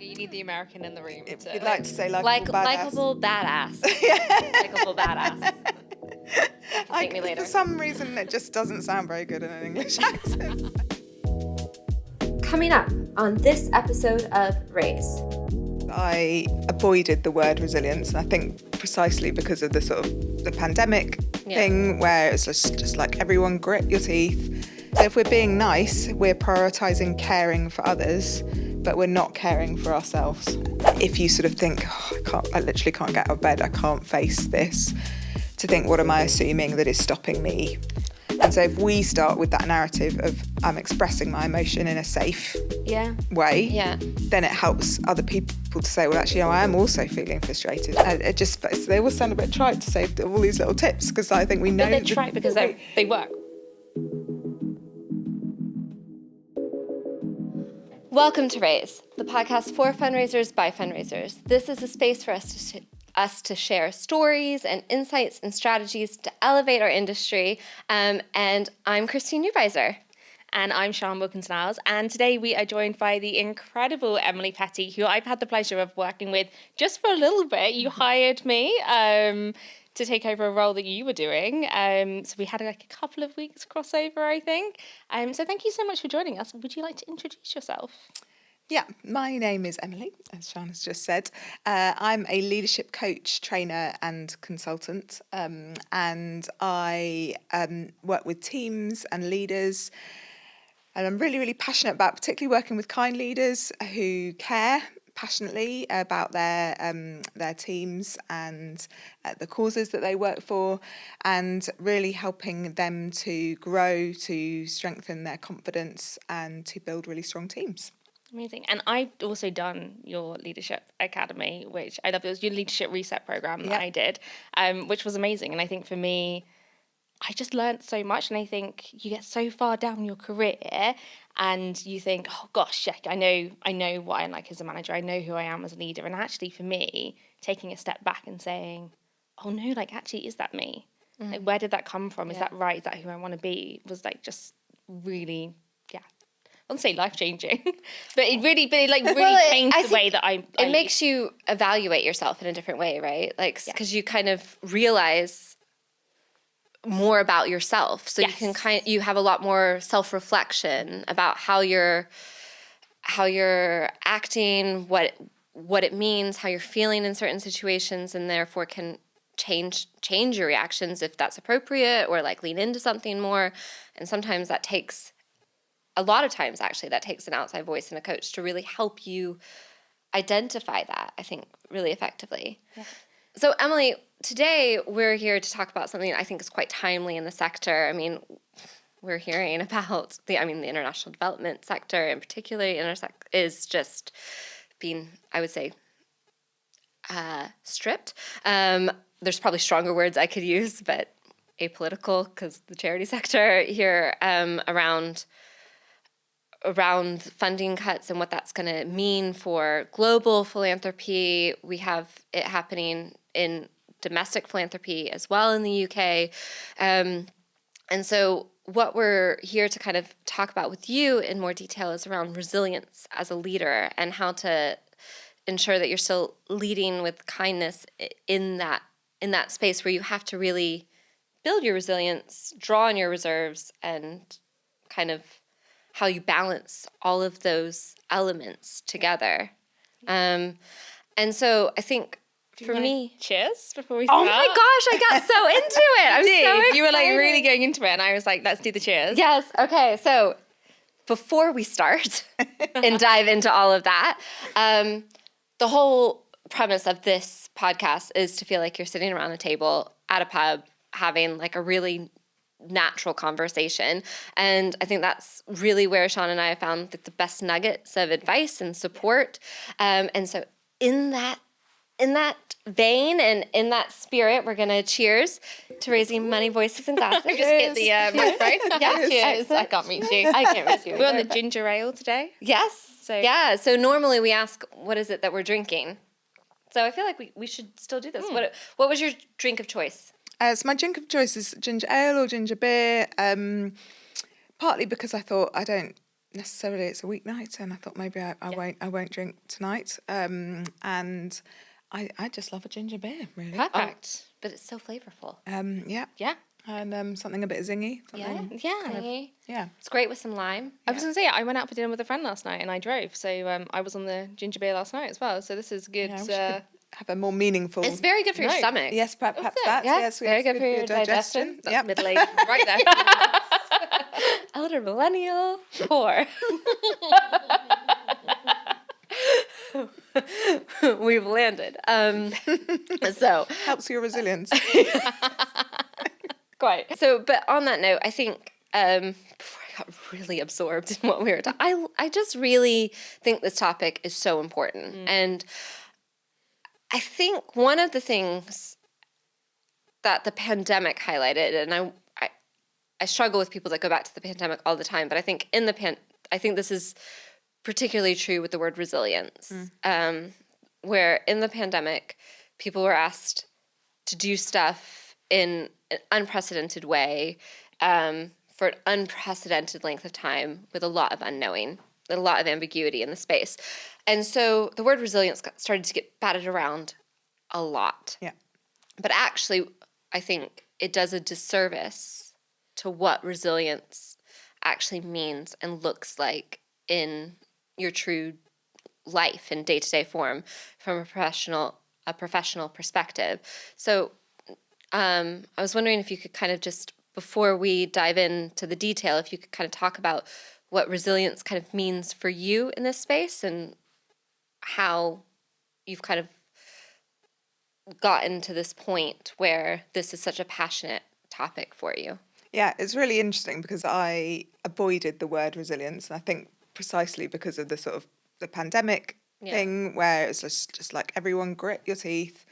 You need the American in the room. If you'd like to say likeable badass. Likeable badass. Likeable badass. Thank me later. For some reason, it just doesn't sound very good in an English accent. Coming up on this episode of Raise. I avoided the word resilience, and I think precisely because of the sort of the pandemic thing, where it's just like everyone grit your teeth. So if we're being nice, we're prioritising caring for others, but we're not caring for ourselves. If you sort of think, I literally can't get out of bed, I can't face this, to think, what am I assuming that is stopping me? And so if we start with that narrative of I'm expressing my emotion in a safe way, then it helps other people to say, well, actually, I am also feeling frustrated. And they all sound a bit trite to say all these little tips, because I think we know... But they're trite because they work. Welcome to Raise, the podcast for fundraisers by fundraisers. This is a space for us to share stories and insights and strategies to elevate our industry. And I'm Christine Newbiser. And I'm Sian Wilkins-Niles. And today we are joined by the incredible Emily Petty, who I've had the pleasure of working with just for a little bit. You hired me to take over a role that you were doing. So we had like a couple of weeks crossover, I think. So thank you so much for joining us. Would you like to introduce yourself? Yeah, my name is Emily, as Sian has just said. I'm a leadership coach, trainer and consultant, and I work with teams and leaders, and I'm really, really passionate about particularly working with kind leaders who care passionately about their teams and the causes that they work for, and really helping them to grow, to strengthen their confidence and to build really strong teams. Amazing. And I've also done your Leadership Academy, which I love. It was your Leadership Reset program that I did, which was amazing. And I think for me, I just learned so much. And I think you get so far down your career and you think, oh gosh, I know what I'm like as a manager. I know who I am as a leader. And actually for me, taking a step back and saying, oh no, like actually, is that me? Mm-hmm. Like, where did that come from? Is that right? Is that who I want to be? Was like just really, I wouldn't say life-changing, but it really changed the way that I makes you evaluate yourself in a different way, right? Like, because you kind of realize more about yourself. So you can you have a lot more self-reflection about how you're acting, what it means, how you're feeling in certain situations, and therefore can change your reactions if that's appropriate, or like lean into something more. And sometimes that takes... A lot of times, actually, that takes an outside voice and a coach to really help you identify that, I think, really effectively. Yeah. So, Emily, today we're here to talk about something I think is quite timely in the sector. I mean, we're hearing about the international development sector in particular is just being, I would say, stripped. There's probably stronger words I could use, but apolitical, because the charity sector here around funding cuts and what that's going to mean for global philanthropy. We have it happening in domestic philanthropy as well in the UK. And so what we're here to kind of talk about with you in more detail is around resilience as a leader and how to ensure that you're still leading with kindness in that space where you have to really build your resilience, draw on your reserves, and kind of how you balance all of those elements together. And so I think for me... Cheers before we start. Oh my gosh, I got so into it. I'm so excited. You were like really going into it and I was like, let's do the cheers. Yes, okay. So before we start and dive into all of that, the whole premise of this podcast is to feel like you're sitting around a table at a pub having like a really natural conversation. And I think that's really where Sian and I have found the best nuggets of advice and support. And so in that vein and in that spirit, we're going to cheers to raising money, voices, and glasses. I just hit the microphone. Cheers. I can't reach you. I can't reach you. We're on the ginger ale today. Yes. So normally we ask, what is it that we're drinking? So I feel like we should still do this. What was your drink of choice? So my drink of choice is ginger ale or ginger beer, partly because I thought I don't necessarily it's a weeknight, and I thought maybe I won't drink tonight. And I just love a ginger beer, really. Perfect. But it's so flavorful. Yeah. Yeah. And something a bit zingy. Yeah. Yeah. Yeah. It's great with some lime. I was going to say, I went out for dinner with a friend last night and I drove. So I was on the ginger beer last night as well. So this is good. Yeah, we should have a more meaningful. It's very good for your stomach. Yes, perhaps that. Yeah, Yes, very it's good for your digestion. That's Yep. middle-aged right there. Elder millennial 4. We've landed. So Helps your resilience. quite. So, but on that note, I think before I got really absorbed in what we were talking, I just really think this topic is so important. And I think one of the things that the pandemic highlighted, and I struggle with people that go back to the pandemic all the time, but I think I think this is particularly true with the word resilience, where in the pandemic, people were asked to do stuff in an unprecedented way for an unprecedented length of time with a lot of unknowing, a lot of ambiguity in the space. And so the word resilience started to get batted around a lot. Yeah. But actually, I think it does a disservice to what resilience actually means and looks like in your true life in day-to-day form from a professional perspective. So I was wondering if you could kind of just, before we dive into the detail, if you could kind of talk about what resilience kind of means for you in this space and how you've kind of gotten to this point where this is such a passionate topic for you. Yeah, it's really interesting because I avoided the word resilience, and I think precisely because of the sort of the pandemic thing where it's just like everyone grit your teeth,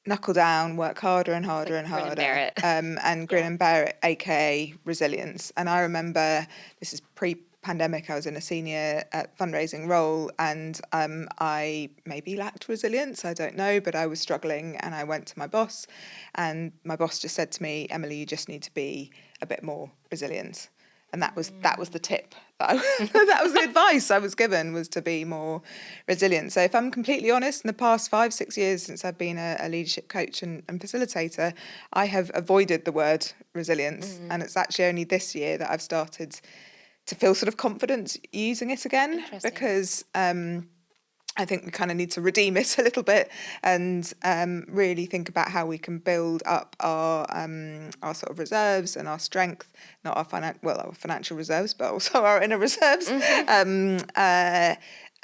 knuckle down, work harder and harder and harder, and grin and bear it, aka resilience. And I remember, this is pre-pandemic, I was in a senior fundraising role, and I maybe lacked resilience, I don't know, but I was struggling, and I went to my boss, and my boss just said to me, Emily, you just need to be a bit more resilient. And that was the tip. That was the advice I was given, was to be more resilient. So if I'm completely honest, in the past 5-6 years since I've been a leadership coach and facilitator, I have avoided the word resilience. And it's actually only this year that I've started to feel sort of confident using it again, because I think we kind of need to redeem it a little bit and really think about how we can build up our sort of reserves and our strength, not our financial reserves, but also our inner reserves,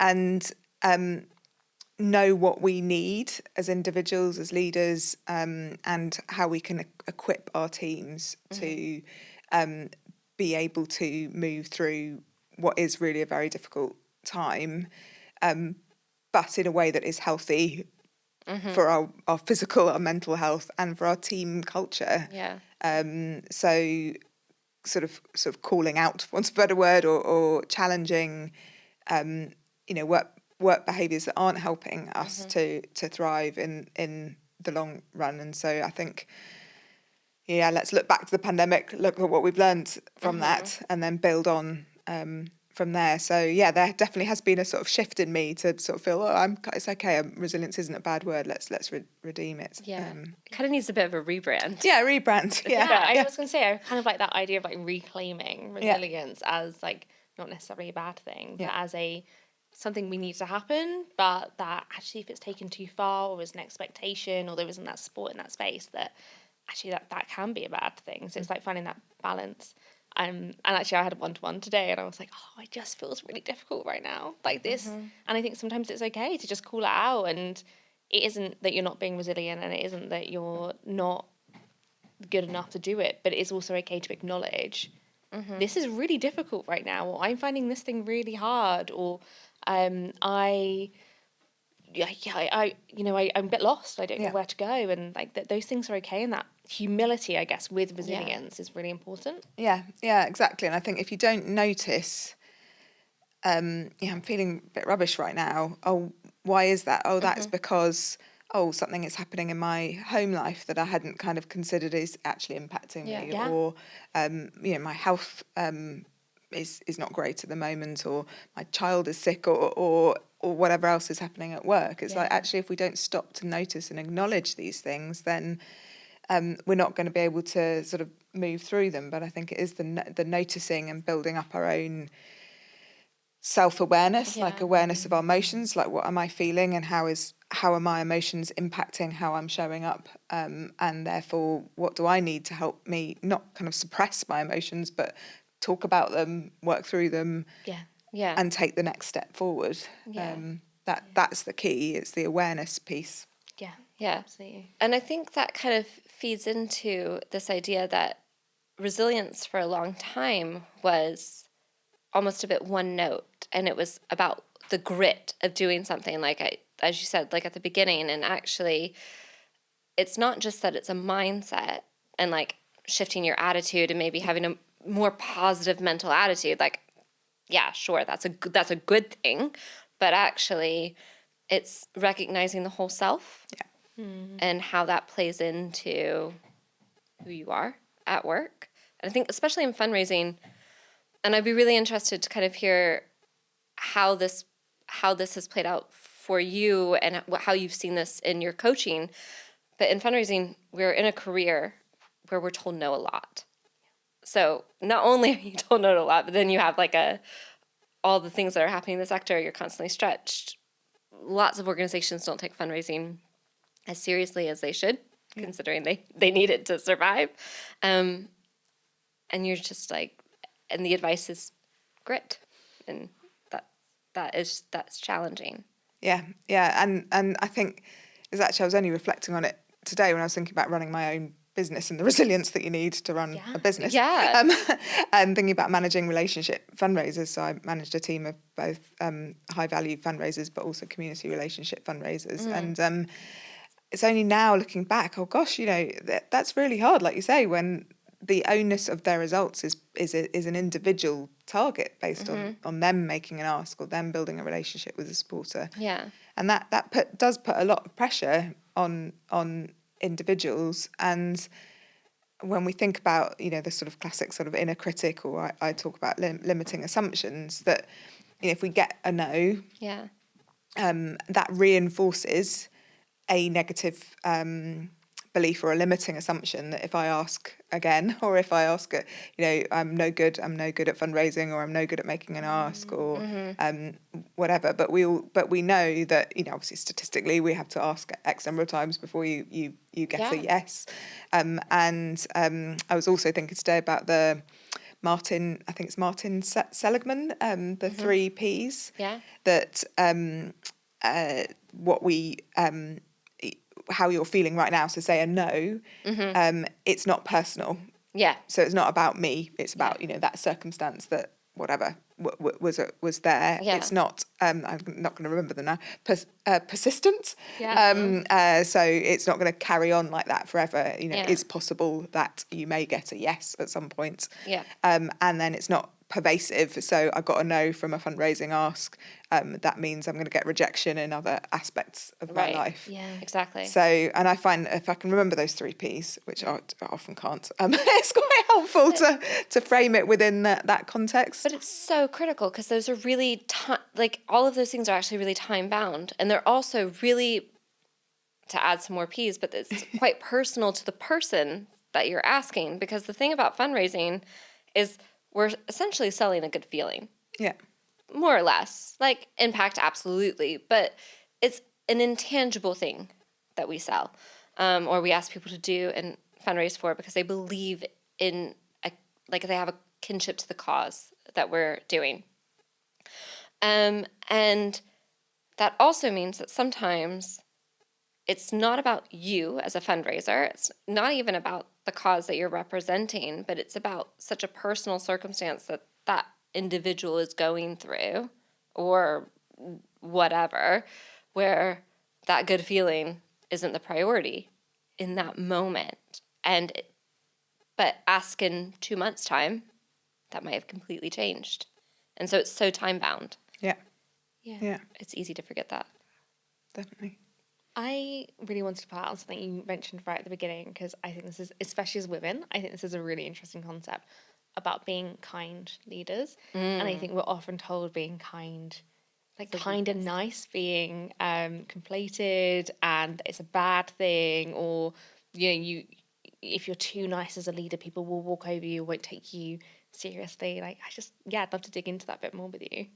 and know what we need as individuals, as leaders, and how we can equip our teams to be able to move through what is really a very difficult time, but in a way that is healthy for our physical, our mental health, and for our team culture. Yeah. So sort of calling out, for want of a better word, or challenging, work behaviours that aren't helping us to thrive in the long run. And so I think, let's look back to the pandemic, look at what we've learned from that, and then build on from there. So there definitely has been a sort of shift in me to sort of feel, it's okay, resilience isn't a bad word, let's redeem it. It kind of needs a bit of a rebrand. Rebrand. I was going to say, I kind of like that idea of like reclaiming resilience as like not necessarily a bad thing, but as something we need to happen, but that actually if it's taken too far, or is an expectation, or there isn't that support in that space, that actually that can be a bad thing. So it's like finding that balance. And actually I had a one-to-one today, and I was like, it just feels really difficult right now, like this. And I think sometimes it's okay to just call it out, and it isn't that you're not being resilient, and it isn't that you're not good enough to do it, but it's also okay to acknowledge this is really difficult right now, or I'm finding this thing really hard, or I'm a bit lost, I don't know where to go, and like those things are okay, and that humility, I guess, with resilience is really important. Yeah, exactly. And I think if you don't notice, I'm feeling a bit rubbish right now. Oh, why is that? Oh, that's because something is happening in my home life that I hadn't kind of considered is actually impacting me, or my health is not great at the moment, or my child is sick, or whatever else is happening at work. It's like, actually, if we don't stop to notice and acknowledge these things, then we're not going to be able to sort of move through them. But I think it is the noticing and building up our own self-awareness, like awareness of our emotions, like what am I feeling, and how are my emotions impacting how I'm showing up, and therefore what do I need to help me not kind of suppress my emotions, but talk about them, work through them, and take the next step forward. That's the key. It's the awareness piece. Yeah, absolutely. And I think that kind of feeds into this idea that resilience for a long time was almost a bit one note, and it was about the grit of doing something, like as you said, like at the beginning. And actually, it's not just that it's a mindset and like shifting your attitude and maybe having a more positive mental attitude. Like, yeah, sure, that's a good thing, but actually, it's recognizing the whole self and how that plays into who you are at work. And I think especially in fundraising, and I'd be really interested to kind of hear how this has played out for you and how you've seen this in your coaching. But in fundraising, we're in a career where we're told no a lot. So not only are you told no a lot, but then you have like all the things that are happening in the sector, you're constantly stretched. Lots of organizations don't take fundraising as seriously as they should, considering they need it to survive. And you're just like, and the advice is grit, and that's challenging. Yeah, and I think I was only reflecting on it today when I was thinking about running my own business and the resilience that you need to run a business. Yeah. And thinking about managing relationship fundraisers. So I managed a team of both high value fundraisers, but also community relationship fundraisers. And it's only now looking back, oh gosh, that's really hard, like you say, when the onus of their results is an individual target based on them making an ask or them building a relationship with a supporter. Yeah. And that does put a lot of pressure on individuals. And when we think about, the sort of classic sort of inner critic, or I talk about limiting assumptions, that if we get a no, that reinforces a negative belief or a limiting assumption that if I ask again, or if I ask, I'm no good at fundraising, or I'm no good at making an ask, or whatever. But we know that, obviously statistically we have to ask X number of times before you get a yes. And I was also thinking today about I think it's Martin Seligman, the 3 Ps. Yeah. That what we how you're feeling right now. So say a no, it's not personal. Yeah. So it's not about me. It's about, that circumstance that whatever was there. Yeah. It's not, I'm not going to remember the now, persistent. Yeah. So it's not going to carry on like that forever. It's possible that you may get a yes at some point. Yeah. And then it's not pervasive. So I got a no from a fundraising ask. That means I'm going to get rejection in other aspects of my life. Yeah, exactly. So, and I find if I can remember those 3 Ps, which I often can't, it's quite helpful to frame it within that context. But it's so critical because those are really all of those things are actually really time bound, and they're also really, to add some more Ps, but it's quite personal to the person that you're asking, because the thing about fundraising is we're essentially selling a good feeling. Yeah. More or less. Like impact, absolutely. But it's an intangible thing that we sell, or we ask people to do and fundraise for, because they believe in, they have a kinship to the cause that we're doing. And that also means that sometimes it's not about you as a fundraiser. It's not even about the cause that you're representing, but it's about such a personal circumstance that individual is going through, or whatever, where that good feeling isn't the priority in that moment. But ask in 2 months' time, that might have completely changed. And so it's so time bound. Yeah. It's easy to forget that. Definitely. I really wanted to put out something you mentioned right at the beginning, because I think this is, especially as women, I think this is a really interesting concept about being kind leaders. And I think we're often told being kind, like kind and nice being conflated, and it's a bad thing, or if you're too nice as a leader, people will walk over you, won't take you seriously. Like, I'd love to dig into that a bit more with you.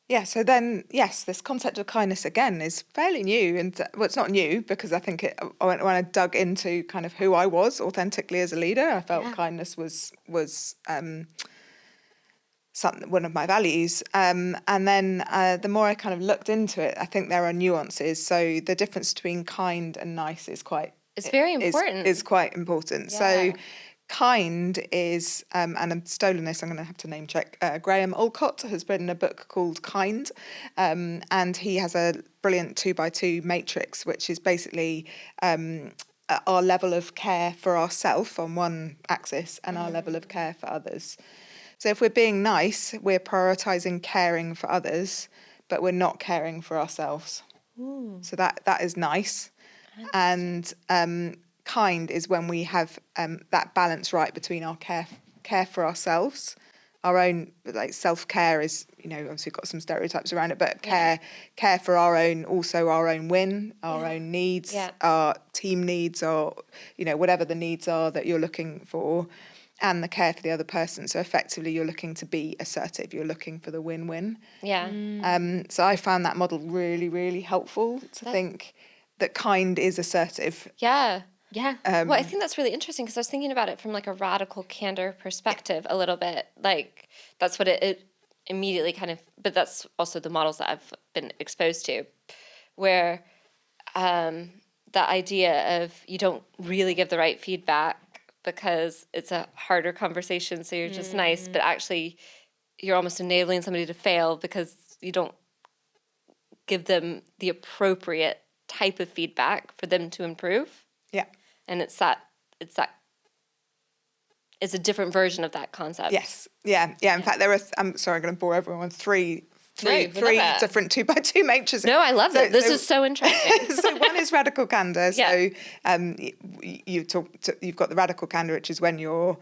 Yeah, so then, yes, this concept of kindness, again, is fairly new. And, well, it's not new, because I think when I dug into kind of who I was authentically as a leader, I felt kindness was one of my values. And then the more I kind of looked into it, I think there are nuances. So the difference between kind and nice is very important. Is quite important. Yeah. So kind is, and I'm stolen this, I'm going to have to name check, Graham Olcott has written a book called Kind, and he has a brilliant 2x2 matrix, which is basically our level of care for ourselves on one axis and our level of care for others. So if we're being nice, we're prioritising caring for others, but we're not caring for ourselves. So that is nice. And kind is when we have that balance right between our care for ourselves, our own, like, self-care is, obviously we've got some stereotypes around it, but care for our own win, our own needs, our team needs, or whatever the needs are that you're looking for, and the care for the other person. So effectively you're looking to be assertive, you're looking for the win-win. So I found that model really, really helpful to think that kind is assertive. Well, I think that's really interesting, because I was thinking about it from like a radical candor perspective a little bit. Like, that's what it immediately kind of, but that's also the models that I've been exposed to, where the idea of you don't really give the right feedback because it's a harder conversation, so you're just nice, but actually you're almost enabling somebody to fail because you don't give them the appropriate type of feedback for them to improve. And it's a different version of that concept. Yes. Yeah. In fact, there are, I'm sorry, I'm going to bore everyone, three different 2x2 matrices. No, I love it. This is so interesting. So one is radical candor. So you've got the radical candor, which is when you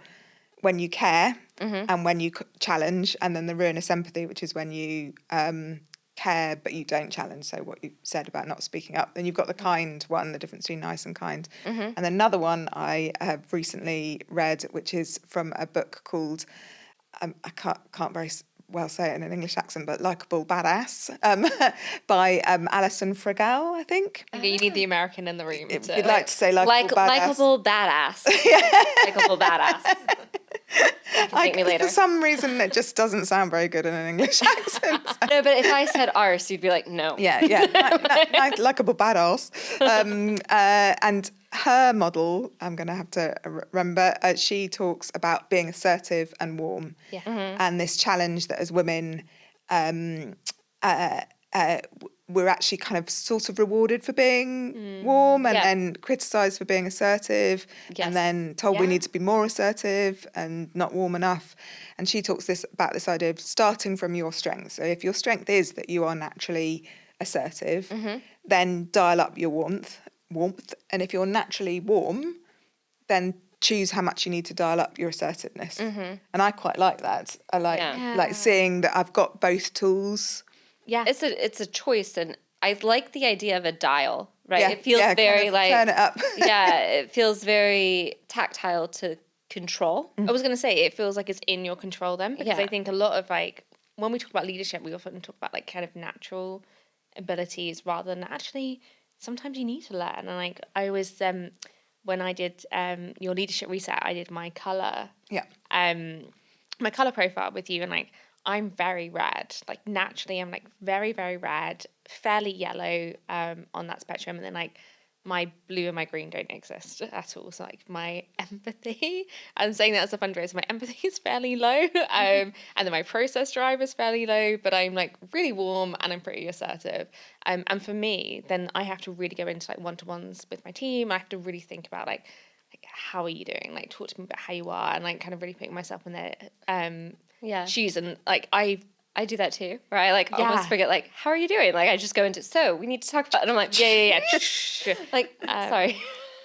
care and when you challenge, and then the ruinous empathy, which is when you care but you don't challenge. So what you said about not speaking up. Then you've got the kind one, the difference between nice and kind. And another one I have recently read, which is from a book called I can't very well say it in an English accent, but Likeable Badass, by Alison Fragall, I think. You need the American in the room. If you'd like to say Likeable Badass. Likeable Badass. Likeable Badass. Thank me later. For some reason, it just doesn't sound very good in an English accent. No, but if I said arse, you'd be like, no. Yeah. Likeable Badass. And her model, I'm going to have to remember, she talks about being assertive and warm. And this challenge that as women, we're actually kind of sort of rewarded for being warm, and then criticised for being assertive, and then told we need to be more assertive and not warm enough. And she talks about this idea of starting from your strength. So if your strength is that you are naturally assertive, then dial up your warmth. And if you're naturally warm, then choose how much you need to dial up your assertiveness. And I quite like that. I like seeing that I've got both tools. Yeah, it's a choice, and I like the idea of a dial. Right, it feels very kind of turn it up. It feels very tactile to control. I was going to say it feels like it's in your control then, because I think a lot of when we talk about leadership, we often talk about kind of natural abilities rather than actually sometimes you need to learn. And I always when I did your leadership reset, I did my color my color profile with you, and I'm very red. Naturally, I'm very, very red, fairly yellow on that spectrum. And then my blue and my green don't exist at all. So my empathy, I'm saying that as a fundraiser, my empathy is fairly low. And then my process drive is fairly low, but I'm really warm and I'm pretty assertive. And for me, then I have to really go into one-to-ones with my team. I have to really think about how are you doing? Talk to me about how you are, and kind of really putting myself in their shoes. And I do that too, where I almost forget how are you doing? I just go into, so we need to talk about it. And I'm sorry.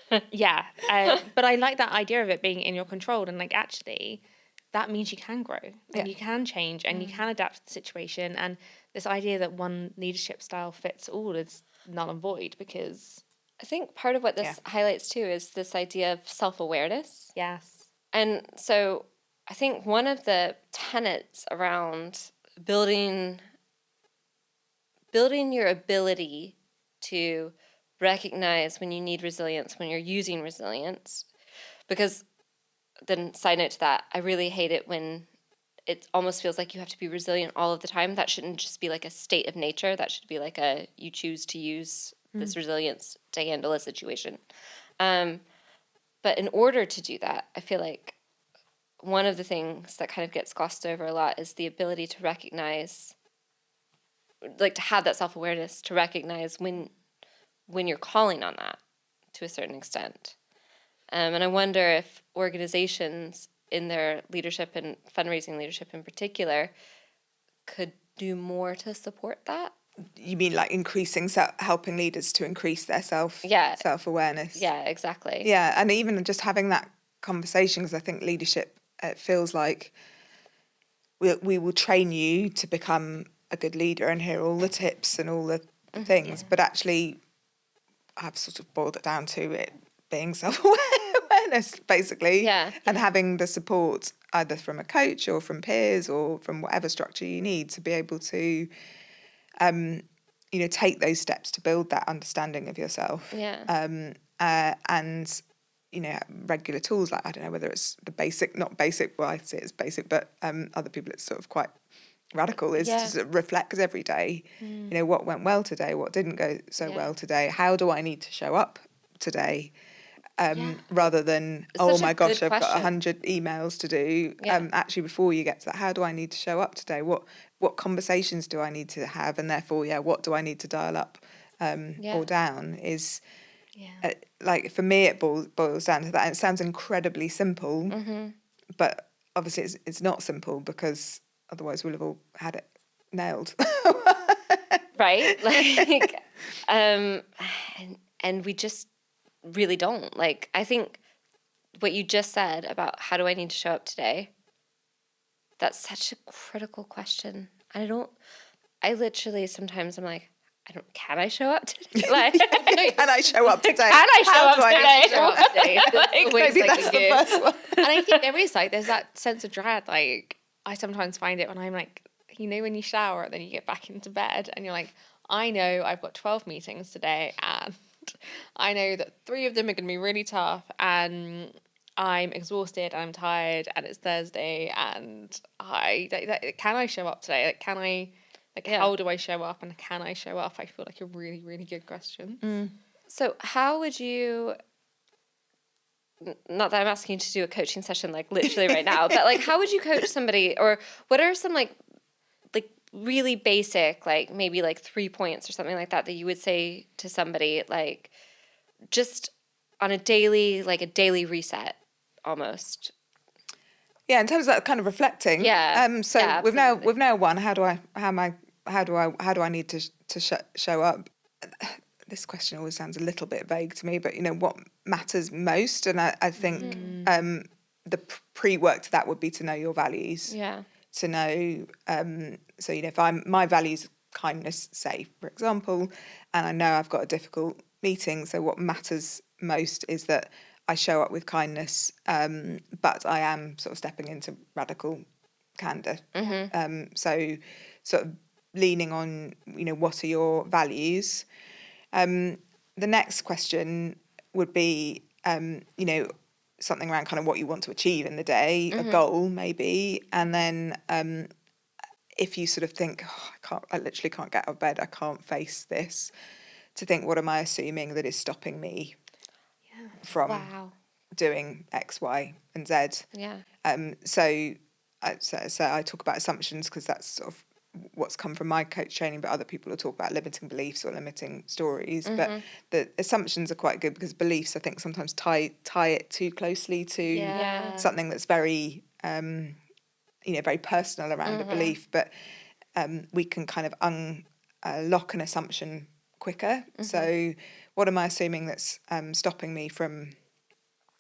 But I like that idea of it being in your control, and actually that means you can grow and you can change and you can adapt to the situation. And this idea that one leadership style fits all is null and void, because I think part of what this highlights too is this idea of self-awareness. yes. And so I think one of the tenets around building your ability to recognize when you need resilience, when you're using resilience, because then side note to that, I really hate it when it almost feels like you have to be resilient all of the time. That shouldn't just be like a state of nature. That should be like you choose to use this resilience to handle a situation. But in order to do that, I feel like one of the things that kind of gets glossed over a lot is the ability to recognize, like to have that self-awareness, to recognize when you're calling on that to a certain extent. And I wonder if organizations in their leadership and fundraising leadership in particular could do more to support that. You mean like increasing, helping leaders to increase their self-awareness? Yeah, exactly. Yeah, and even just having that conversation, because I think leadership, it feels like we will train you to become a good leader and hear all the tips and all the things, but actually I've sort of boiled it down to it being self-awareness, basically, and having the support either from a coach or from peers or from whatever structure you need to be able to take those steps to build that understanding of yourself. And regular tools, like, I don't know whether it's the basic, not basic, well, I see it as basic, but other people it's sort of quite radical, is to sort of reflect every day, what went well today, what didn't go so well today, how do I need to show up today, rather than, oh my gosh, I've got 100 emails to do. Actually, before you get to that, how do I need to show up today? What conversations do I need to have? And therefore, what do I need to dial up or down? Is like, for me, it boils down to that. And it sounds incredibly simple, but obviously it's not simple, because otherwise we'll have all had it nailed. Right? Like, and we just really don't. Like, I think what you just said about how do I need to show up today, that's such a critical question. I literally sometimes I'm like, can I show up today? Like, can I show up today? Can I show up today? Like, maybe that's the first one. And I think there's that sense of dread. Like, I sometimes find it when I'm like, when you shower and then you get back into bed and you're like, I know I've got 12 meetings today and I know that 3 of them are going to be really tough and I'm exhausted and I'm tired and it's Thursday and can I show up today? How do I show up, and can I show up? I feel like a really, really good question. So how would you, not that I'm asking you to do a coaching session like literally right now, but like, how would you coach somebody, or what are some like really basic, like maybe like 3 points or something like that you would say to somebody, like just on a daily reset almost? Yeah, in terms of that kind of reflecting. So we've now won. How do I need to show up? This question always sounds a little bit vague to me, but what matters most, and I think the pre-work to that would be to know your values. To know, so if my values kindness, say for example, and I know I've got a difficult meeting, so what matters most is that I show up with kindness, but I am sort of stepping into radical candor. So sort of leaning on, what are your values? The next question would be, something around kind of what you want to achieve in the day, a goal maybe, and then if you sort of think, I literally can't get out of bed, I can't face this, to think, what am I assuming that is stopping me from doing X, Y, and Z? So I talk about assumptions because that's sort of what's come from my coach training, but other people will talk about limiting beliefs or limiting stories. But the assumptions are quite good, because beliefs, I think, sometimes tie it too closely to something that's very very personal around a belief. But we can kind of unlock an assumption quicker. So what am I assuming that's stopping me from,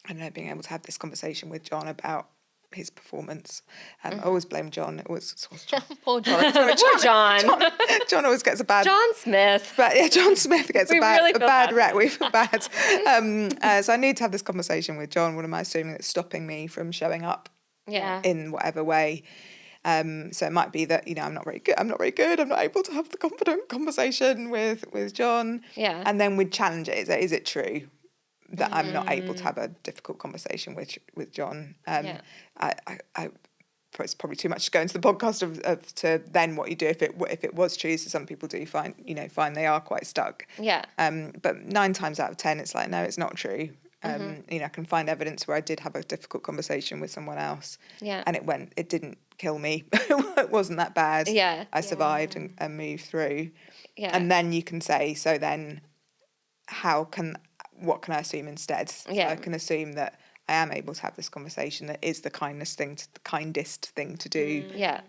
I don't know, being able to have this conversation with John about his performance. I always blame John. It was John. Poor John. Poor John. John always gets a bad... John Smith. But yeah, John Smith gets a bad bad. rep. We feel bad. So I need to have this conversation with John. What am I assuming that's stopping me from showing up in whatever way? So it might be that, I'm not very good. I'm not able to have the confident conversation with John. Yeah. And then we'd challenge it. Is it true that I'm not able to have a difficult conversation with John? It's probably too much to go into the podcast of to then what you do if it was true. So some people do find they are quite stuck. Yeah. But 9 times out of 10, it's like, no, it's not true. I can find evidence where I did have a difficult conversation with someone else. Yeah. And it didn't kill me. It wasn't that bad. Yeah. I survived and moved through. Yeah. And then you can say, so then what can I assume instead? Yeah. So I can assume that I am able to have this conversation that is the kindest thing to do. Yeah.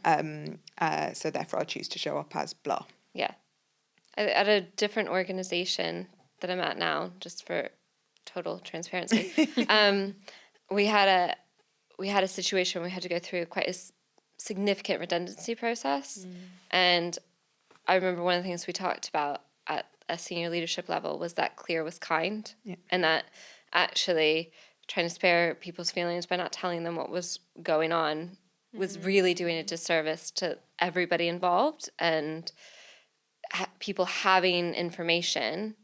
So therefore I choose to show up as blah. Yeah. At a different organization that I'm at now, just for total transparency, we had a situation where we had to go through quite a significant redundancy process. And I remember one of the things we talked about at a senior leadership level was that clear was kind. Yeah. And that actually trying to spare people's feelings by not telling them what was going on was really doing a disservice to everybody involved, and people having information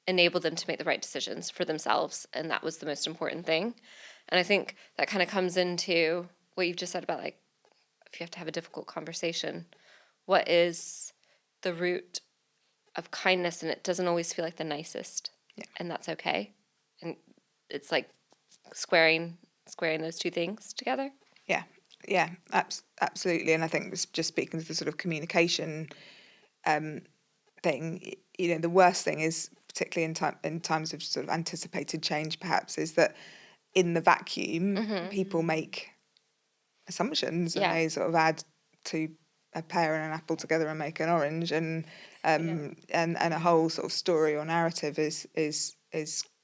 enabled them to make the right decisions for themselves, and that was the most important thing. And I think that kind of comes into what you've just said about, like, if you have to have a difficult conversation, what is the root of kindness? And it doesn't always feel like the nicest, and that's okay. And it's like squaring those two things together. Yeah, absolutely. And I think just speaking to the sort of communication thing, the worst thing is, particularly in times of sort of anticipated change, perhaps, is that in the vacuum, people make assumptions and they sort of add to a pear and an apple together and make an orange, and a whole sort of story or narrative is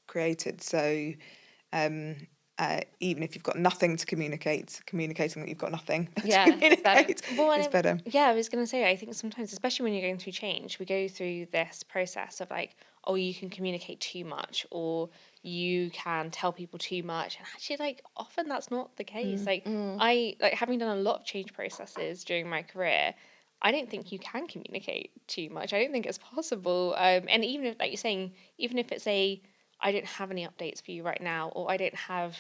created. So even if you've got nothing to communicate, communicating that you've got nothing to communicate is better. Yeah, I was going to say, I think sometimes, especially when you're going through change, we go through this process of like, oh, you can communicate too much, or you can tell people too much. And actually, like, often that's not the case. I, having done a lot of change processes during my career, I don't think you can communicate too much. I don't think it's possible. And even if, like you're saying, even if it's I don't have any updates for you right now, or I don't have,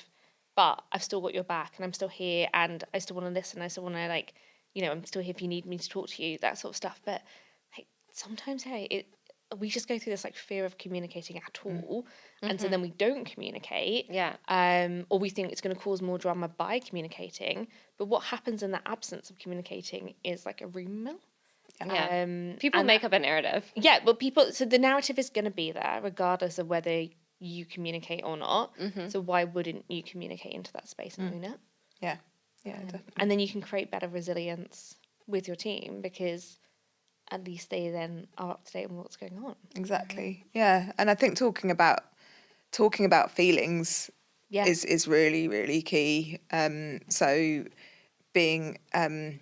but I've still got your back and I'm still here and I still want to listen. I still want to, like, I'm still here if you need me to talk to you, that sort of stuff. But like, sometimes, we just go through this like fear of communicating at all. And so then we don't communicate. Or we think it's going to cause more drama by communicating. But what happens in the absence of communicating is like a room mill. People make up a narrative. Yeah, but so the narrative is going to be there regardless of whether you communicate or not. So why wouldn't you communicate into that space and own it? Yeah, definitely. And then you can create better resilience with your team, because at least they then are up to date on what's going on. Exactly. Yeah, and I think talking about feelings is really, really key. So being I'm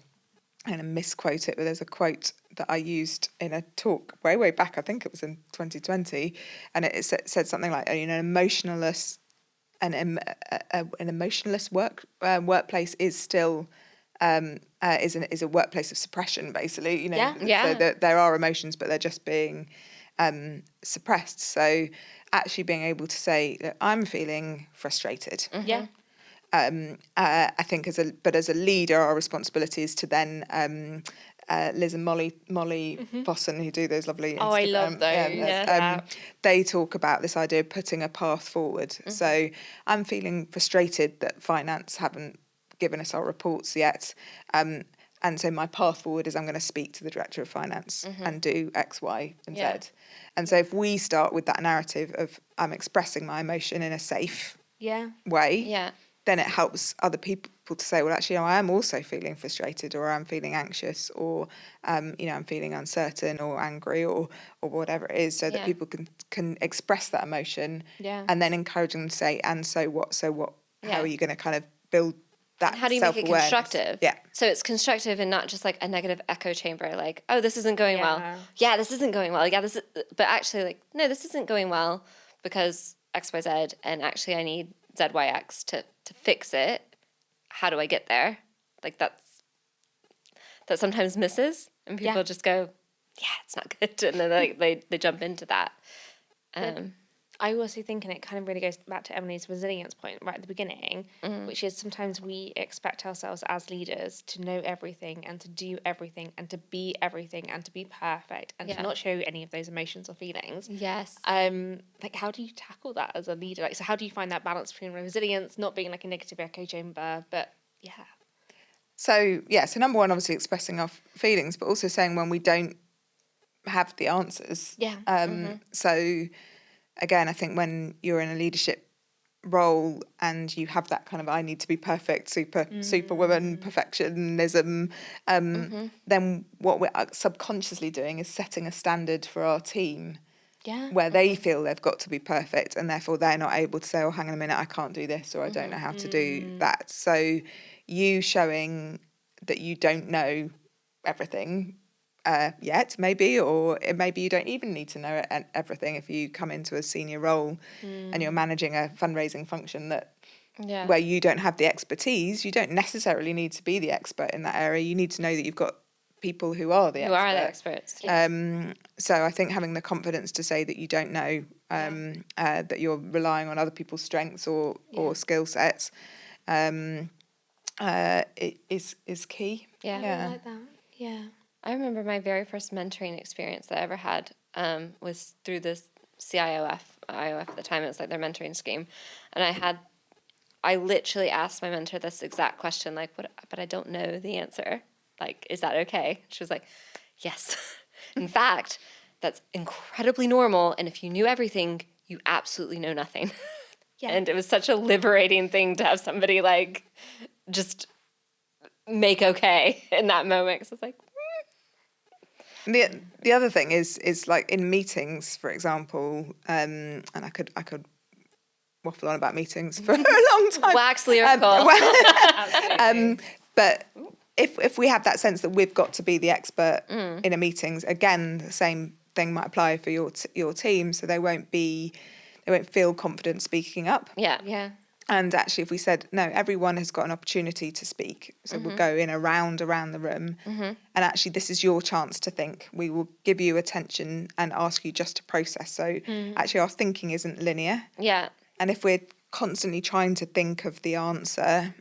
going to misquote it, but there's a quote that I used in a talk way back, I think it was in 2020, and it said something like, an emotionless workplace is still is a workplace of suppression, basically. So there are emotions, but they're just being suppressed. So actually being able to say that I'm feeling frustrated. I think as a leader, our responsibility is to then Liz and Molly Fossen, who do those lovely I love those. They talk about this idea of putting a path forward. So I'm feeling frustrated that finance haven't given us our reports yet, and so my path forward is I'm going to speak to the director of finance and do X, Y, and Z. And so if we start with that narrative of I'm expressing my emotion in a safe way, then it helps other people to say, well, actually, I am also feeling frustrated, or I'm feeling anxious, or I'm feeling uncertain or angry, or whatever it is, so that people can express that emotion, and then encouraging them to say, and so what? How are you going to kind of build that how do you make it self-awareness. constructive? Yeah. So it's constructive and not just like a negative echo chamber, like, oh, this isn't going well. Yeah, this isn't going well. Yeah, this is, but actually like, no, this isn't going well because X, Y, Z, and actually I need Z, Y, X to fix it. How do I get there? Like that sometimes misses, and people just go, yeah, it's not good, and then they jump into that. I also think, and it kind of really goes back to Emily's resilience point right at the beginning, which is sometimes we expect ourselves as leaders to know everything and to do everything and to be everything and to be perfect and to not show any of those emotions or feelings. Yes. Like, how do you tackle that as a leader? Like, so how do you find that balance between resilience, not being like a negative echo chamber, but So number one, obviously expressing our feelings, but also saying when we don't have the answers. So again, I think when you're in a leadership role and you have that kind of I need to be perfect, superwoman perfectionism, then what we're subconsciously doing is setting a standard for our team where they feel they've got to be perfect, and therefore they're not able to say, oh, hang on a minute, I can't do this, or I don't know how to do that. So you showing that you don't know everything yet, maybe, or maybe you don't even need to know everything if you come into a senior role and you're managing a fundraising function where you don't have the expertise. You don't necessarily need to be the expert in that area. You need to know that you've got people who are the experts. So I think having the confidence to say that you don't know, that you're relying on other people's strengths or skill sets, is key. I like that. I remember my very first mentoring experience that I ever had was through this IOF at the time. It was like their mentoring scheme, and I literally asked my mentor this exact question, like, "What? But I don't know the answer. Like, is that okay?" She was like, "Yes. In fact, that's incredibly normal. And if you knew everything, you absolutely know nothing." And it was such a liberating thing to have somebody like just make okay in that moment. Because it's like. The other thing is like in meetings, for example, and I could waffle on about meetings for a long time. Wax lyrical. But if we have that sense that we've got to be the expert in a meetings, again, the same thing might apply for your team. So they won't feel confident speaking up. Yeah. And actually, if we said, no, everyone has got an opportunity to speak. So we'll go in around the room. And actually, this is your chance to think. We will give you attention and ask you just to process. So actually, our thinking isn't linear. Yeah. And if we're constantly trying to think of the answer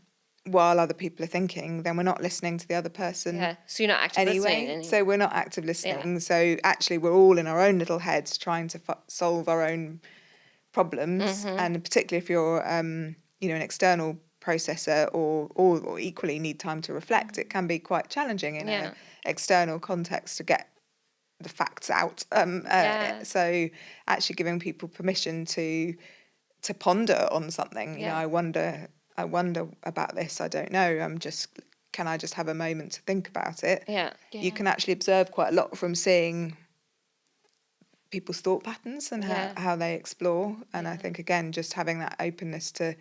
while other people are thinking, then we're not listening to the other person. Yeah. So you're not active listening. So we're not active listening. Yeah. So actually, we're all in our own little heads trying to solve our own problems, and particularly if you're an external processor or equally need time to reflect, it can be quite challenging in an external context to get the facts out. So actually giving people permission to ponder on something. You know, I wonder about this. I don't know. Can I just have a moment to think about it? You can actually observe quite a lot from seeing people's thought patterns and how they explore. And I think, again, just having that openness to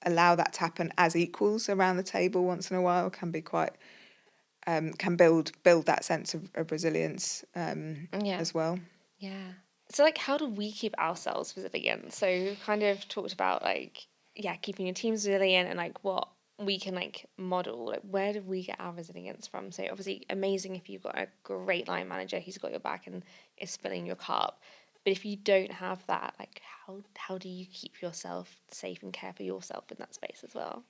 allow that to happen as equals around the table once in a while can be quite, can build that sense of resilience as well. Yeah. So, like, how do we keep ourselves resilient? So we've kind of talked about, like, keeping your teams resilient and, like, what we can, like, model. Like, where do we get our resilience from? So obviously amazing if you've got a great line manager who's got your back and is filling your cup. But if you don't have that, like, how do you keep yourself safe and care for yourself in that space as well?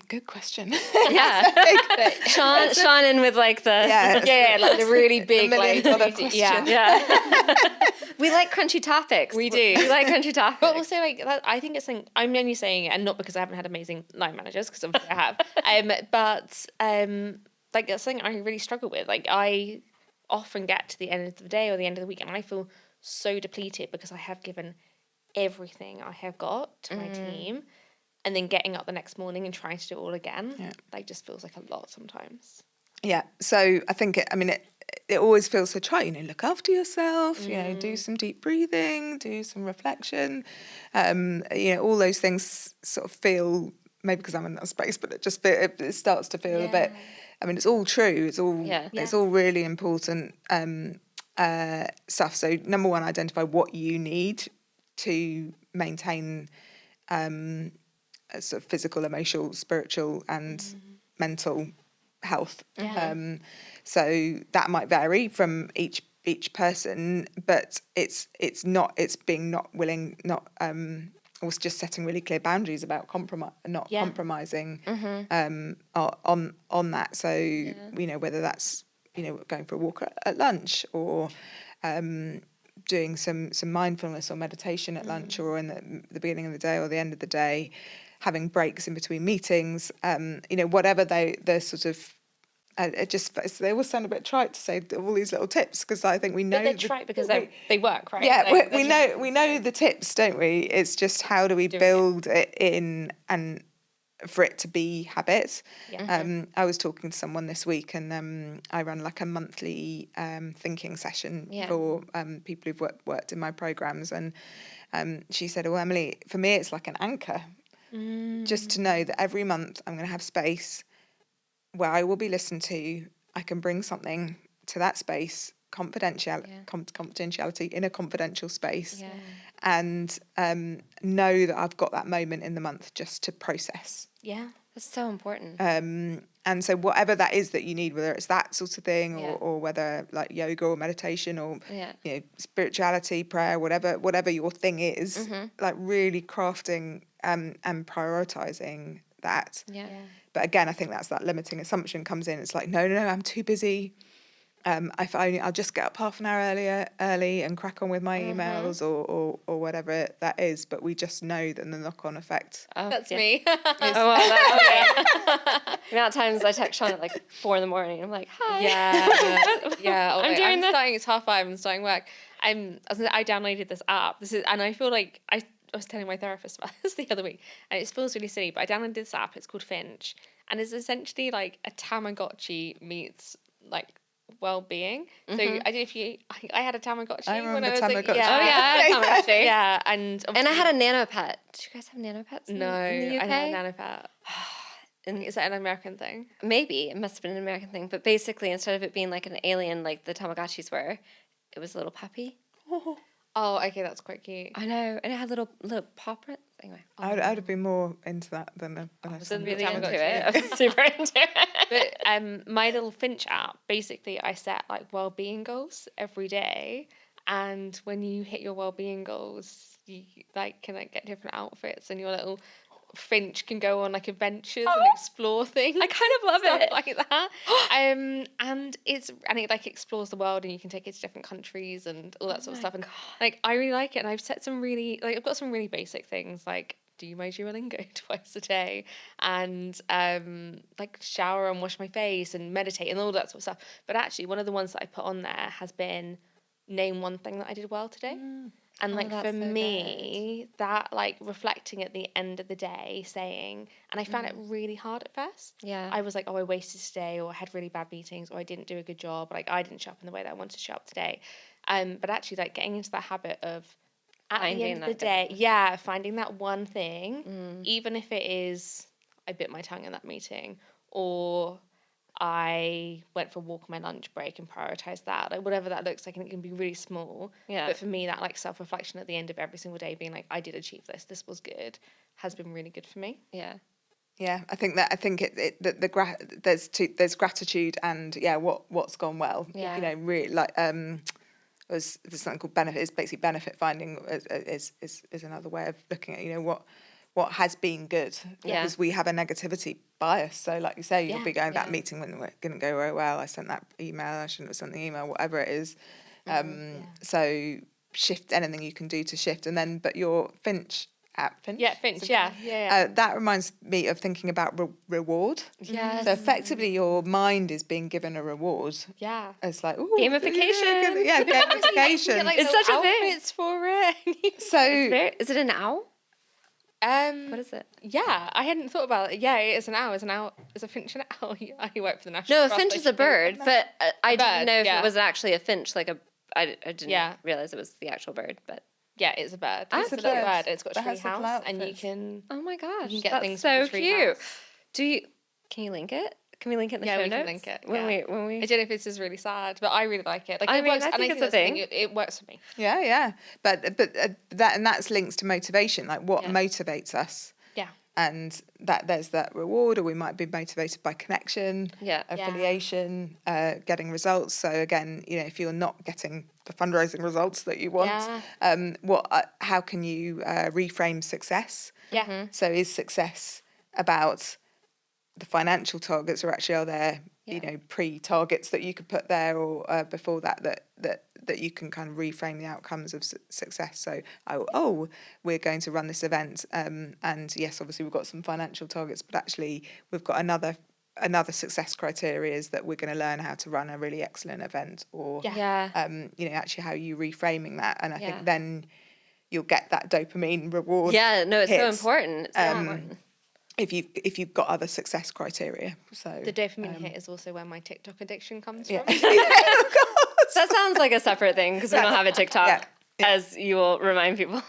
Good question. Yeah. Sean in with like the like the really big $1 million question. We like crunchy topics. We do. We like crunchy topics. But also, like, I think it's something, I'm only saying it, and not because I haven't had amazing line managers, because obviously I have. But like, that's something I really struggle with. Like, I often get to the end of the day or the end of the week, and I feel so depleted because I have given everything I have got to my team. And then getting up the next morning and trying to do it all again, like, just feels like a lot sometimes. Yeah. So I think it always feels to try, look after yourself, do some deep breathing, do some reflection. All those things sort of feel maybe because I'm in that space, but it starts to feel a bit. I mean, it's all true. It's all really important stuff. So number one, identify what you need to maintain a sort of physical, emotional, spiritual, and mental health. So that might vary from each person, but it's being not willing, or just setting really clear boundaries about compromising on that. So whether that's going for a walk at lunch, or doing some mindfulness or meditation at lunch, or in the beginning of the day or the end of the day, having breaks in between meetings, whatever they're sort of. They all sound a bit trite to say all these little tips, because I think we know they're trite because they work, right? Yeah, we know the tips, don't we? It's just how do we build it in and for it to be habits. I was talking to someone this week, and I run like a monthly thinking session for people who've worked in my programs, and she said, "Oh, Emily, for me it's like an anchor, just to know that every month I'm going to have space where I will be listened to. I can bring something to that space, confidentiality in a confidential space, and know that I've got that moment in the month just to process." Yeah, that's so important. And so whatever that is that you need, whether it's that sort of thing, or whether like yoga or meditation, or spirituality, prayer, whatever your thing is, like really crafting and prioritising that. But again, I think that's that limiting assumption comes in. It's like, no, I'm too busy. I'll just get up half an hour early and crack on with my emails or whatever that is. But we just know that the knock-on effect. That's me. That's me. The amount of times I text Sean at like 4 a.m. I'm like, hi. I'm doing this. It's 5:30. I'm starting work. I downloaded this app. And I feel like I was telling my therapist about this the other week, and it feels really silly, but I downloaded this app. It's called Finch, and it's essentially like a Tamagotchi meets like wellbeing. So I had a Tamagotchi. I remember when I was Tamagotchi. Like, I had a Tamagotchi. Yeah, and I had a nanopet. Do you guys have nanopets? No, in the UK? I had a nanopet. And is that an American thing? Maybe it must have been an American thing, but basically instead of it being like an alien like the Tamagotchis were, it was a little puppy. Oh, okay, that's quite cute. I know, and it had little paw prints. Anyway, I would have been more into that than I was Than the really into Tamagotchi. it. I was super into it. But my little Finch app, basically, I set like well-being goals every day, and when you hit your well-being goals, you can get different outfits, and your little Finch can go on like adventures and explore things. I kind of love stuff it. like that. And it like explores the world, and you can take it to different countries and all that sort of stuff. And like I really like it. And I've set some really I've got some really basic things like do my Duolingo twice a day, and like shower and wash my face and meditate and all that sort of stuff. But actually, one of the ones that I put on there has been name one thing that I did well today. And like for me, that like reflecting at the end of the day, saying, and I found it really hard at first. Yeah. I was like, oh, I wasted today, or I had really bad meetings, or I didn't do a good job, like I didn't show up in the way that I wanted to show up today. But actually, like getting into that habit of at the end of the day, finding that one thing, even if it is I bit my tongue in that meeting, or I went for a walk on my lunch break and prioritized that, like whatever that looks like, and it can be really small. Yeah. But for me, that like self-reflection at the end of every single day, being like, I did achieve this was good, has been really good for me. Yeah. Yeah, I think there's gratitude and what's gone well. Yeah. Really like there's something called benefit. It's basically benefit finding is another way of looking at what has been good, because we have a negativity bias. So like you say, you'll be going that meeting when it didn't go very well. I sent that email. I shouldn't have sent the email. Whatever it is. So shift anything you can do to shift, and then but your Finch app, Finch. Yeah, Finch. So, that reminds me of thinking about reward. Yes. So effectively, your mind is being given a reward. Yeah. It's like Gamification. Yeah, gamification. It's such a thing. It's for it. So Is it an owl? What is it? Yeah, I hadn't thought about it. Yeah, it is an owl. Is a finch an owl? I work for the National No, a Trust, finch is a bird, but I didn't know if yeah. it was actually a finch. I didn't realize it was the actual bird, but Yeah, it's a bird. Ah, It's a cute. little bird. It's got a That tree has little house, and you outfits. can. Oh my gosh, You can get that's things so from the cute. treehouse. Can you link it? Can we link it in the show Yeah, we notes? can link it. When yeah. we I don't know if this is really sad, but I really like it. Like, I it mean, works, I and think it's a that's the thing. It works for me. Yeah. That's links to motivation. Like what Yeah. motivates us. Yeah. And that there's that reward, or we might be motivated by connection, Yeah. affiliation, getting results. So again, if you're not getting the fundraising results that you want, how can you reframe success? Yeah. Mm-hmm. So is success about the financial targets, or actually are there pre-targets that you could put there, or before that you can kind of reframe the outcomes of success? So we're going to run this event, and yes, obviously we've got some financial targets, but actually we've got another success criteria is that we're going to learn how to run a really excellent event, or actually how you reframing that, and I think then you'll get that dopamine reward. Yeah, no, it's hit. so important. It's so important. If you've got other success criteria. So The dopamine hit is also where my TikTok addiction comes from. yeah, of course. That sounds like a separate thing because we don't have a TikTok, as you will remind people.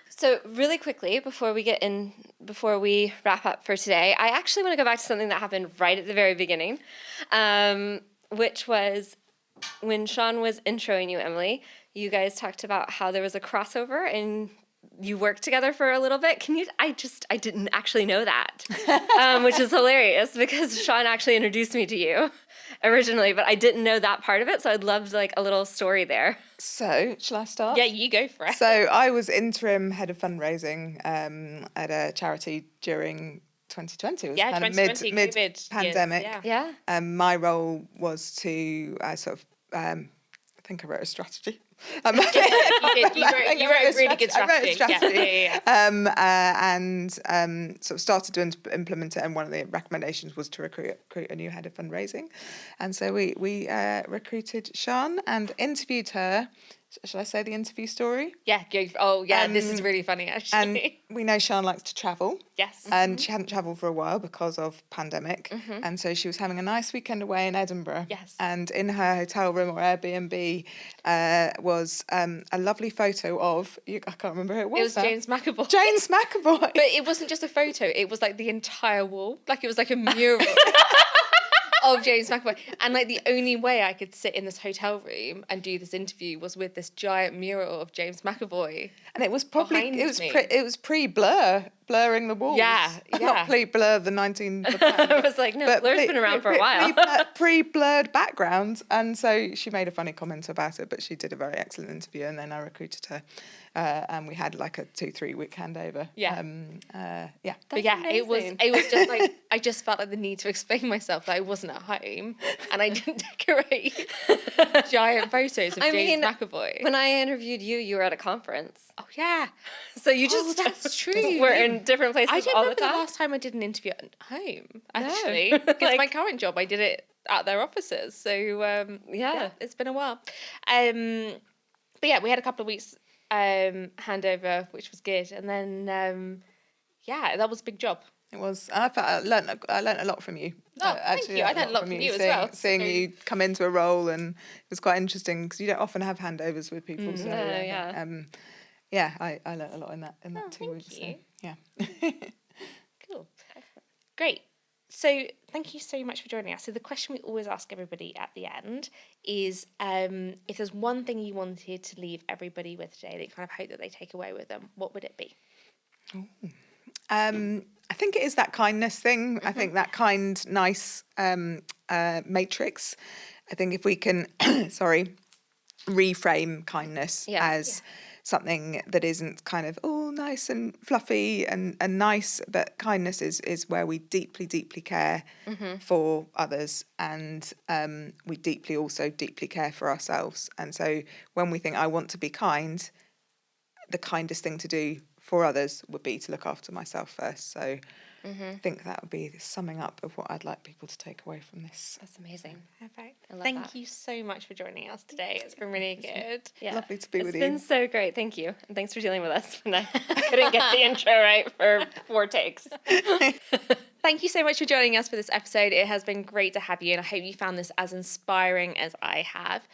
So really quickly, before we wrap up for today, I actually want to go back to something that happened right at the very beginning, which was when Sian was introing you, Emily. You guys talked about how there was a crossover and you worked together for a little bit. I didn't actually know that, which is hilarious because Sian actually introduced me to you originally, but I didn't know that part of it. So I'd love like a little story there. So shall I start? Yeah, you go for it. So I was interim head of fundraising at a charity during 2020. It was kind of 2020, mid COVID pandemic. years, Yeah. My role was to I think I wrote a strategy. You did. You wrote a really good strategy. I wrote a strategy. Yeah. And sort of started to implement it. And one of the recommendations was to recruit a new head of fundraising. And so we recruited Sian and interviewed her. Shall I say the interview story? Yeah. Oh, yeah. This is really funny, actually. And we know Sian likes to travel. Yes. And she hadn't travelled for a while because of pandemic. And so she was having a nice weekend away in Edinburgh. Yes. And in her hotel room or Airbnb was a lovely photo of, I can't remember who it was. It was James McAvoy. James McAvoy. But it wasn't just a photo. It was like the entire wall. Like it was like a mural. Of James McAvoy. And like the only way I could sit in this hotel room and do this interview was with this giant mural of James McAvoy. And it was probably behind it was blurring the walls. Yeah. Not pre-blur the 19. I was like, no, Blur's been around for a while. Pre-blurred background, and so she made a funny comment about it, but she did a very excellent interview, and then I recruited her, and we had like a 2-3 week handover. Yeah. That's it was amazing. just like I just felt like the need to explain myself that I wasn't at home and I didn't decorate giant photos of James McAvoy. When I interviewed you, you were at a conference. Oh yeah. So you just that's true. were in different places I don't all the remember time. the last time I did an interview at home, actually. Because my current job, I did it at their offices. So, it's been a while. But yeah, we had a couple of weeks handover, which was good. And then, that was a big job. It was. I learned a lot from you. Thank you. I learned a lot from you as well. Seeing you come into a role, and it was quite interesting because you don't often have handovers with people. So I learned a lot in that 2 weeks. Thank you. So, yeah. Cool. Great. So thank you so much for joining us. So the question we always ask everybody at the end is if there's one thing you wanted to leave everybody with today that you kind of hope that they take away with them, what would it be? I think it is that kindness thing. I think that kind, nice matrix. I think if we can, reframe kindness as something that isn't kind of nice and fluffy and nice, but kindness is where we deeply care for others, and we deeply care for ourselves. And so when we think I want to be kind, the kindest thing to do for others would be to look after myself first. So I think that would be the summing up of what I'd like people to take away from this. That's amazing. Perfect. I love Thank that. you so much for joining us today. It's been really good. Yeah. Lovely to be with you. It's been so great. Thank you. And thanks for dealing with us when I couldn't get the intro right for 4 takes. Thank you so much for joining us for this episode. It has been great to have you, and I hope you found this as inspiring as I have.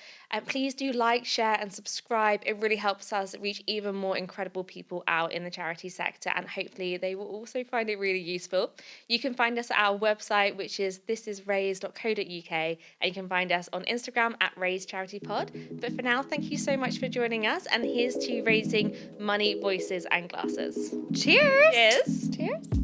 Please do like, share, and subscribe. It really helps us reach even more incredible people out in the charity sector, and hopefully they will also find it really useful. You can find us at our website, which is thisisraise.co.uk, and you can find us on Instagram at Raise Charity Pod. But for now, thank you so much for joining us, and here's to raising money, voices, and glasses. Cheers! Cheers! Cheers!